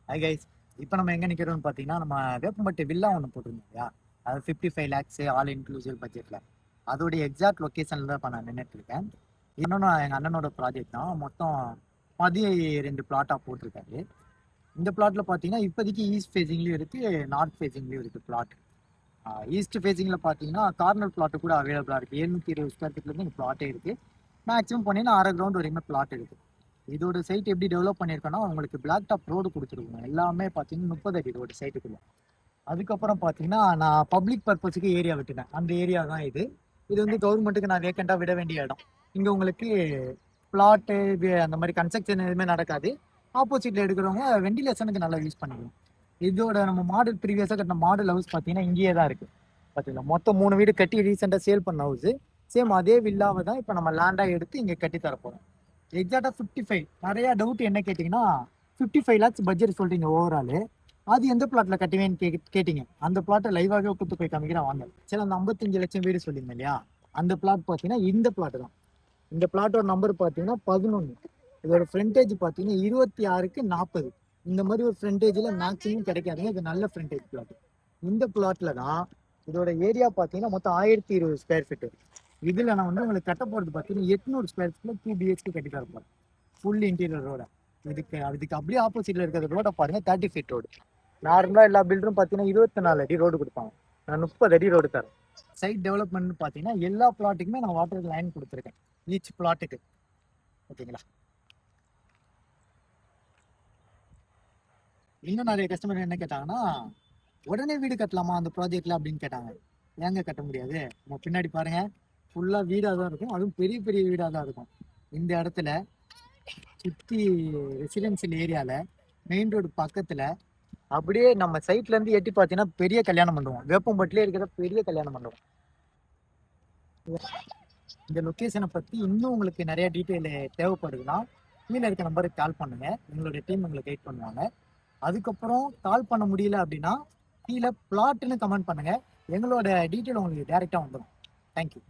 Hi guys. இப்போ நம்ம எங்கே நிற்கிறோம்னு பார்த்தீங்கன்னா, நம்ம வேப்பம்பட்டி வில்லா ஒன்று போட்டிருந்தோம் இல்லையா? அது 55 லேக்ஸ் ஆல் இன்க்ளூசிவ் பட்ஜெட்டில். அதோடைய எக்ஸாக்ட் லொக்கேஷனில் தான் இப்போ நான் நின்றுட்டு இருக்கேன். இன்னொன்று எங்கள் அண்ணனோட ப்ராஜெக்ட் தான். மொத்தம் 12 பிளாட்டாக போட்டிருக்காரு. இந்த பிளாட்டில் பார்த்தீங்கன்னா இப்போதைக்கு ஈஸ்ட் ஃபேஸிங்லேயும் இருக்குது, நார்த் ஃபேஸிங்லேயும் இருக்குது பிளாட். ஈஸ்ட் ஃபேஸிங்கில் பார்த்தீங்கன்னா கார்னர் பிளாட்டு கூட அவைலபிளாக இருக்குது. 720 ஸ்கொயர் ஃபீட்லேருந்து இந்த பிளாட்டே இருக்குது. மேக்ஸிமம் பண்ணிங்கன்னா 1/2 கிரவுண்ட் வரைக்குமே பிளாட் இருக்குது. இதோட சைட் எப்படி டெவலப் பண்ணியிருக்கோன்னா, உங்களுக்கு பிளாக் டாப் ரோடு கொடுத்துருக்கோம். எல்லாமே பார்த்தீங்கன்னா 30 அடி ரோடு சைட்டுக்குள்ள. அதுக்கப்புறம் பார்த்தீங்கன்னா நான் பப்ளிக் பர்பஸுக்கு ஏரியா விட்டுட்டேன். அந்த ஏரியா தான் இது. இது வந்து கவர்மெண்ட்டுக்கு நான் வேக்கண்டாக விட வேண்டிய இடம். இங்கே உங்களுக்கு பிளாட்டு அந்த மாதிரி கன்ஸ்ட்ரக்ஷன் எதுவுமே நடக்காது. ஆப்போசிட்டில் எடுக்கிறவங்க வெண்டிலேஷனுக்கு நல்லா யூஸ் பண்ணிக்கலாம். இதோட நம்ம மாடல் ப்ரீவியஸாக கட்டின மாடல் ஹவுஸ் பார்த்தீங்கன்னா இங்கேயே தான் இருக்குது. பார்த்தீங்களா, மொத்தம் 3 வீடு கட்டி ரீசெண்டாக சேல் பண்ண ஹவுஸு. சேம் அதே வில்லாவை தான் இப்போ நம்ம லேண்டாக எடுத்து இங்கே கட்டி தரப்போகிறோம். எக்ஸாக்டாக 55. நிறையா டவுட் என்ன கேட்டிங்கன்னா, 55 லேக்ஸ் பட்ஜெட் சொல்கிறீங்க ஓவராலு. அது எந்த பிளாட்டில் கட்டுவேன்னு கேட்டிங்க. அந்த பிளாட்டை லைவாகவே கூப்பிட்டு போய் காமிக்கிறேன் வாங்க. சரி, அந்த 55 லட்சம் வீடு சொல்லியிருந்தேன் இல்லையா, அந்த பிளாட் பார்த்தீங்கன்னா இந்த பிளாட் தான். இந்த பிளாட்டோட நம்பர் பார்த்தீங்கன்னா 11. இதோட ஃப்ரண்டேஜ் பார்த்தீங்கன்னா 26க்கு 40. இந்த மாதிரி ஒரு ஃப்ரண்டேஜில் மேக்ஸிமம் கிடைக்காதுங்க. இது நல்ல ஃப்ரண்டேஜ் பிளாட். இந்த பிளாட்டில் தான் இதோட ஏரியா பார்த்தீங்கன்னா மொத்தம் 1020 ஸ்கொயர் ஃபீட்டு. இதில் நான் வந்து உங்களுக்கு கட்ட போகிறது பார்த்தீங்கன்னா 800 ஸ்கொயர் ஃபீட்டில் 2 BHK கட்டி தரப்போம். ஃபுல் இன்டீரியர் ரோட. அதுக்கு அப்படியே ஆப்போசிட்டில் இருக்கிற ரோட பாருங்கள், 30 ஃபீட் ரோடு. நார்மலாக எல்லா பில்டரும் பார்த்தீங்கன்னா 24 அடி ரோடு கொடுப்பாங்க. நான் 30 அடி ரோடு தரேன். சைட் டெவலப்மெண்ட் பார்த்தீங்கன்னா எல்லா பிளாட்டுக்குமே நான் வாட்டர் லைன் கொடுத்துருக்கேன். ஈச் பிளாட்டுக்கு ஓகேங்களா. இன்னும் நிறைய கஸ்டமர் என்ன கேட்டாங்கன்னா, உடனே வீடு கட்டலாமா அந்த ப்ராஜெக்ட்ல அப்படின்னு கேட்டாங்க. ஏங்க கட்ட முடியாது? நம்ம பின்னாடி பாருங்க, ஃபுல்லாக வீடாக தான் இருக்கும். அதுவும் பெரிய பெரிய வீடாக தான் இருக்கும். இந்த இடத்துல சுற்றி ரெசிடென்சியல் ஏரியாவில் மெயின் ரோடு பக்கத்தில் அப்படியே நம்ம சைட்லேருந்து எட்டி பார்த்தீங்கன்னா பெரிய கல்யாணம் பண்ணுவோம். வேப்பம்பட்டிலே இருக்கிற பெரிய கல்யாணம் பண்ணுவோம். இந்த லொக்கேஷனை பற்றி இன்னும் உங்களுக்கு நிறைய டீட்டெயில் தேவைப்படுதுன்னா கீழே இருக்க நம்பருக்கு கால் பண்ணுங்கள். எங்களுடைய டீம் உங்களுக்கு கைட் பண்ணுவாங்க. அதுக்கப்புறம் கால் பண்ண முடியல அப்படின்னா கீழே பிளாட்னு கமெண்ட் பண்ணுங்கள். எங்களோட டீட்டெயில் உங்களுக்கு டேரெக்டாக வந்துடும். தேங்க்யூ.